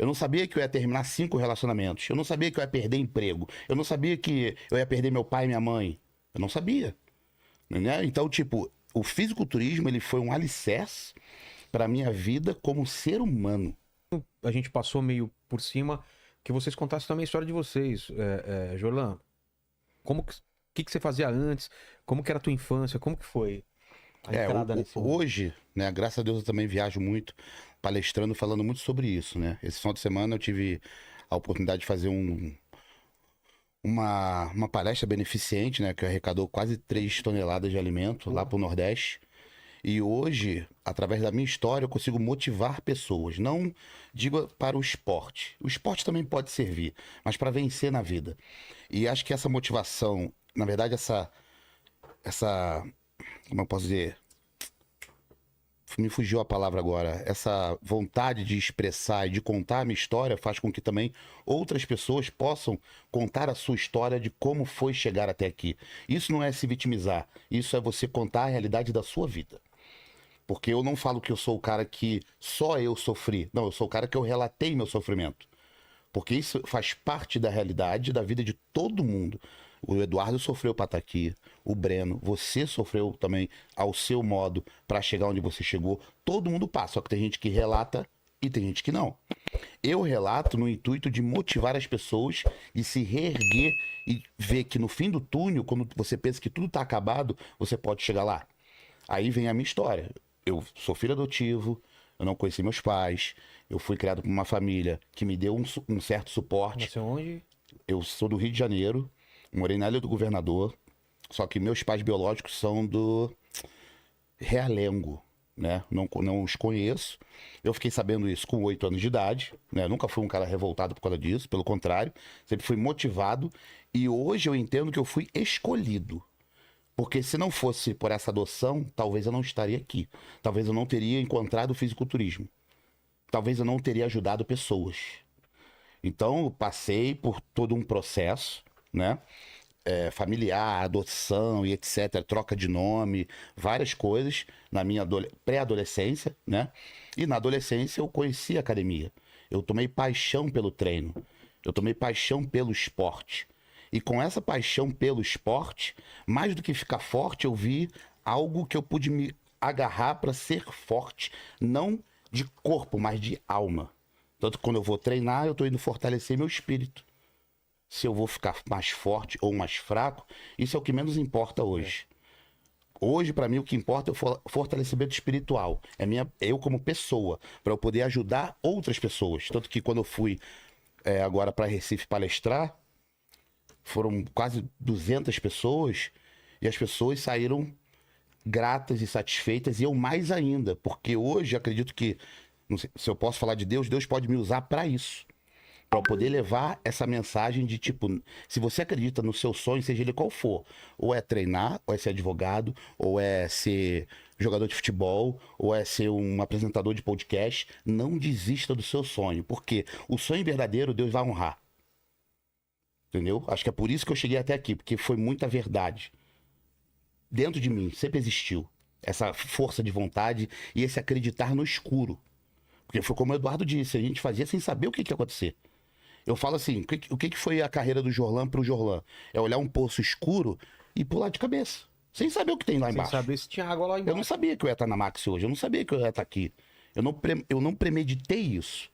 Eu não sabia que eu ia terminar 5 relacionamentos. Eu não sabia que eu ia perder emprego. Eu não sabia que eu ia perder meu pai e minha mãe. Eu não sabia, né? Então, tipo, o fisiculturismo, ele foi um alicerce para minha vida como ser humano. A gente passou meio por cima, que vocês contassem também a história de vocês. Jorlan, que você fazia antes? Como que era a tua infância? Como que foi a entrada nesse mundo? Hoje, né, graças a Deus eu também viajo muito, palestrando, falando muito sobre isso, né? Esse final de semana eu tive a oportunidade de fazer uma palestra beneficente, né, que arrecadou quase 3 toneladas de alimento lá pro Nordeste. E hoje, através da minha história, eu consigo motivar pessoas. Não digo para o esporte. O esporte também pode servir, mas para vencer na vida. E acho que essa motivação, na verdade, como eu posso dizer? Me fugiu a palavra agora. Essa vontade de expressar e de contar a minha história faz com que também outras pessoas possam contar a sua história de como foi chegar até aqui. Isso não é se vitimizar. Isso é você contar a realidade da sua vida. Porque eu não falo que eu sou o cara que só eu sofri. Não, eu sou o cara que eu relatei meu sofrimento. Porque isso faz parte da realidade da vida de todo mundo. O Eduardo sofreu para estar aqui, o Breno, você sofreu também ao seu modo para chegar onde você chegou. Todo mundo passa, só que tem gente que relata e tem gente que não. Eu relato no intuito de motivar as pessoas e se reerguer e ver que no fim do túnel, quando você pensa que tudo está acabado, você pode chegar lá. Aí vem a minha história. Eu sou filho adotivo, eu não conheci meus pais, eu fui criado por uma família que me deu um certo suporte. Nasceu onde? Eu sou do Rio de Janeiro, morei na Ilha do Governador, só que meus pais biológicos são do Realengo, né? Não os conheço. Eu fiquei sabendo isso com 8 anos de idade, né? Nunca fui um cara revoltado por causa disso, pelo contrário, sempre fui motivado e hoje eu entendo que eu fui escolhido. Porque se não fosse por essa adoção, talvez eu não estaria aqui. Talvez eu não teria encontrado o fisiculturismo. Talvez eu não teria ajudado pessoas. Então, eu passei por todo um processo, né? Familiar, adoção e etc, troca de nome, várias coisas na minha pré-adolescência, né? E na adolescência eu conheci a academia. Eu tomei paixão pelo treino. Eu tomei paixão pelo esporte. E com essa paixão pelo esporte, mais do que ficar forte, eu vi algo que eu pude me agarrar para ser forte, não de corpo, mas de alma. Tanto que quando eu vou treinar, eu tô indo fortalecer meu espírito. Se eu vou ficar mais forte ou mais fraco, isso é o que menos importa hoje. Hoje, para mim, o que importa é o fortalecimento espiritual. Eu como pessoa, para eu poder ajudar outras pessoas. Tanto que quando eu fui agora para Recife palestrar, foram quase 200 pessoas e as pessoas saíram gratas e satisfeitas e eu mais ainda, porque hoje acredito que, não sei, se eu posso falar de Deus, Deus pode me usar para isso. Para poder levar essa mensagem de tipo, se você acredita no seu sonho, seja ele qual for, ou é treinar, ou é ser advogado, ou é ser jogador de futebol, ou é ser um apresentador de podcast, não desista do seu sonho, porque o sonho verdadeiro Deus vai honrar. Entendeu? Acho que é por isso que eu cheguei até aqui, porque foi muita verdade. Dentro de mim sempre existiu essa força de vontade e esse acreditar no escuro. Porque foi como o Eduardo disse, a gente fazia sem saber o que ia acontecer. Eu falo assim, o que foi a carreira do Jorlan pro Jorlan? É olhar um poço escuro e pular de cabeça. Sem saber o que tem lá embaixo. Sem saber se tinha água lá Eu não embaixo. sabia que eu ia estar na Max hoje, eu não sabia que eu ia estar aqui. Eu não premeditei isso.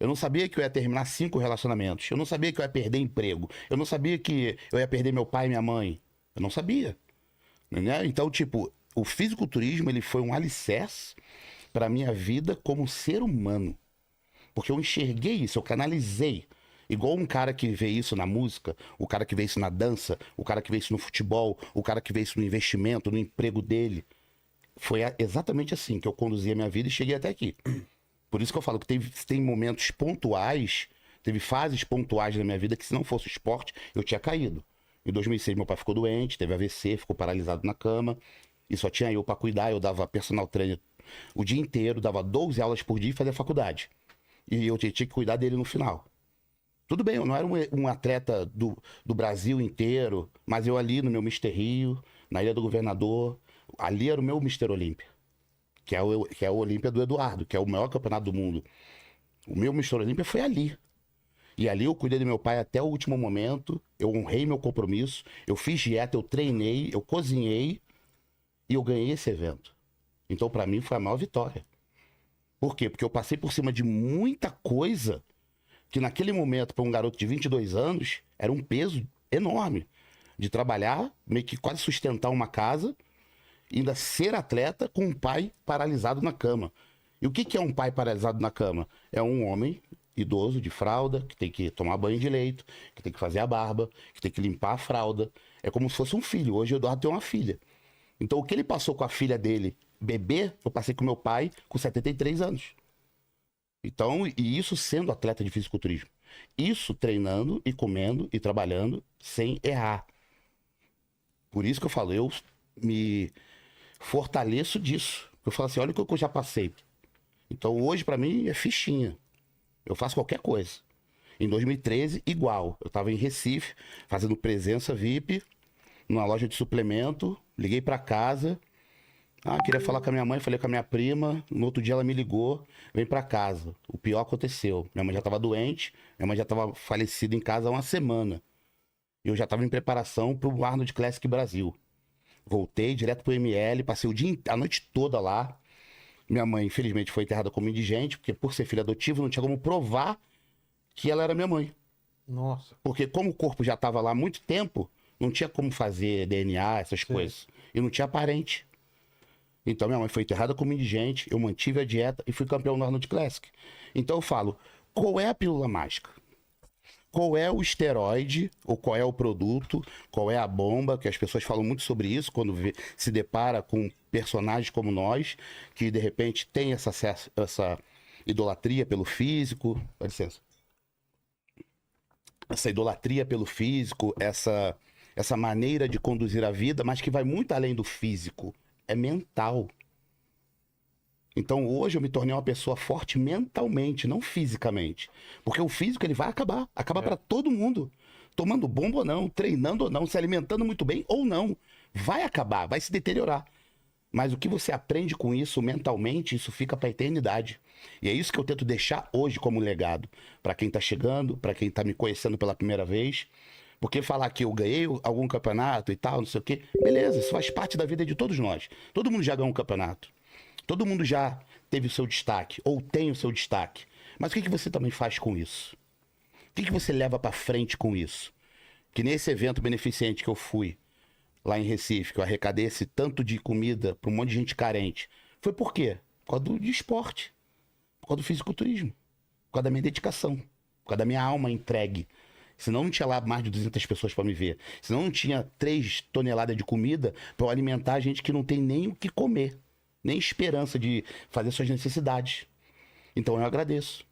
Eu não sabia que eu ia terminar 5 relacionamentos. Eu não sabia que eu ia perder emprego. Eu não sabia que eu ia perder meu pai e minha mãe. Eu não sabia. Né? Então, tipo, o fisiculturismo ele foi um alicerce para minha vida como ser humano. Porque eu enxerguei isso, eu canalizei. Igual um cara que vê isso na música, o cara que vê isso na dança, o cara que vê isso no futebol, o cara que vê isso no investimento, no emprego dele. Foi exatamente assim que eu conduzi a minha vida e cheguei até aqui. Por isso que eu falo que tem momentos pontuais, teve fases pontuais na minha vida que se não fosse o esporte, eu tinha caído. Em 2006 meu pai ficou doente, teve AVC, ficou paralisado na cama, e só tinha eu para cuidar, eu dava personal trainer o dia inteiro, dava 12 aulas por dia e fazia faculdade. E eu tinha que cuidar dele no final. Tudo bem, eu não era um atleta do Brasil inteiro, mas eu ali no meu Mister Rio, na Ilha do Governador, ali era o meu Mister Olímpia. Que é o Olímpia do Eduardo, que é o maior campeonato do mundo. O meu Mr. Olímpia foi ali. E ali eu cuidei do meu pai até o último momento, eu honrei meu compromisso, eu fiz dieta, eu treinei, eu cozinhei e eu ganhei esse evento. Então, pra mim, foi a maior vitória. Por quê? Porque eu passei por cima de muita coisa que naquele momento, para um garoto de 22 anos, era um peso enorme. De trabalhar, meio que quase sustentar uma casa, ainda ser atleta com um pai paralisado na cama. E o que é um pai paralisado na cama? É um homem idoso, de fralda, que tem que tomar banho de leito, que tem que fazer a barba, que tem que limpar a fralda. É como se fosse um filho. Hoje o Eduardo tem uma filha. Então o que ele passou com a filha dele, bebê, eu passei com meu pai com 73 anos. Então, e isso sendo atleta de fisiculturismo. Isso treinando e comendo e trabalhando sem errar. Por isso que eu falo, eu me fortaleço disso. Eu falo assim, olha o que eu já passei. Então hoje pra mim é fichinha. Eu faço qualquer coisa. Em 2013, igual. Eu tava em Recife, fazendo presença VIP, numa loja de suplemento, liguei pra casa. Queria falar com a minha mãe, falei com a minha prima. No outro dia ela me ligou, vem pra casa. O pior aconteceu. Minha mãe já tava doente, minha mãe já tava falecida em casa há uma semana. Eu já tava em preparação pro Arnold Classic Brasil. Voltei direto pro ML, passei a noite toda lá. Minha mãe, infelizmente, foi enterrada como indigente, porque por ser filha adotiva, não tinha como provar que ela era minha mãe. Nossa. Porque como o corpo já estava lá há muito tempo, não tinha como fazer DNA, essas coisas. E não tinha parente. Então minha mãe foi enterrada como indigente, eu mantive a dieta e fui campeão no Arnold Classic. Então eu falo, qual é a pílula mágica? Qual é o esteroide, ou qual é o produto, qual é a bomba, que as pessoas falam muito sobre isso quando se depara com personagens como nós, que de repente tem essa idolatria pelo físico, dá licença, essa idolatria pelo físico, essa maneira de conduzir a vida, mas que vai muito além do físico, é mental. Então hoje eu me tornei uma pessoa forte mentalmente, não fisicamente. Porque o físico ele vai acabar. Acaba para todo mundo. Tomando bomba ou não, treinando ou não, se alimentando muito bem ou não. Vai acabar, vai se deteriorar. Mas o que você aprende com isso mentalmente, isso fica para a eternidade. E é isso que eu tento deixar hoje como legado. Para quem tá chegando, para quem tá me conhecendo pela primeira vez. Porque falar que eu ganhei algum campeonato e tal, não sei o quê. Beleza, isso faz parte da vida de todos nós. Todo mundo já ganhou um campeonato. Todo mundo já teve o seu destaque, ou tem o seu destaque. Mas o que você também faz com isso? O que você leva pra frente com isso? Que nesse evento beneficente que eu fui, lá em Recife, que eu arrecadei esse tanto de comida pra um monte de gente carente, foi por quê? Por causa do esporte, por causa do fisiculturismo, por causa da minha dedicação, por causa da minha alma entregue. Senão não tinha lá mais de 200 pessoas pra me ver. Senão não tinha 3 toneladas de comida pra eu alimentar a gente que não tem nem o que comer. Nem esperança de fazer suas necessidades. Então eu agradeço,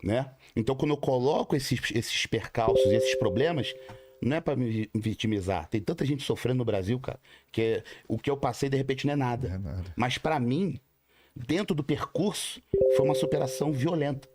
né? Então quando eu coloco esses percalços, esses problemas, não é para me vitimizar. Tem tanta gente sofrendo no Brasil, cara, que o que eu passei de repente não é nada. Mas para mim, dentro do percurso, foi uma superação violenta.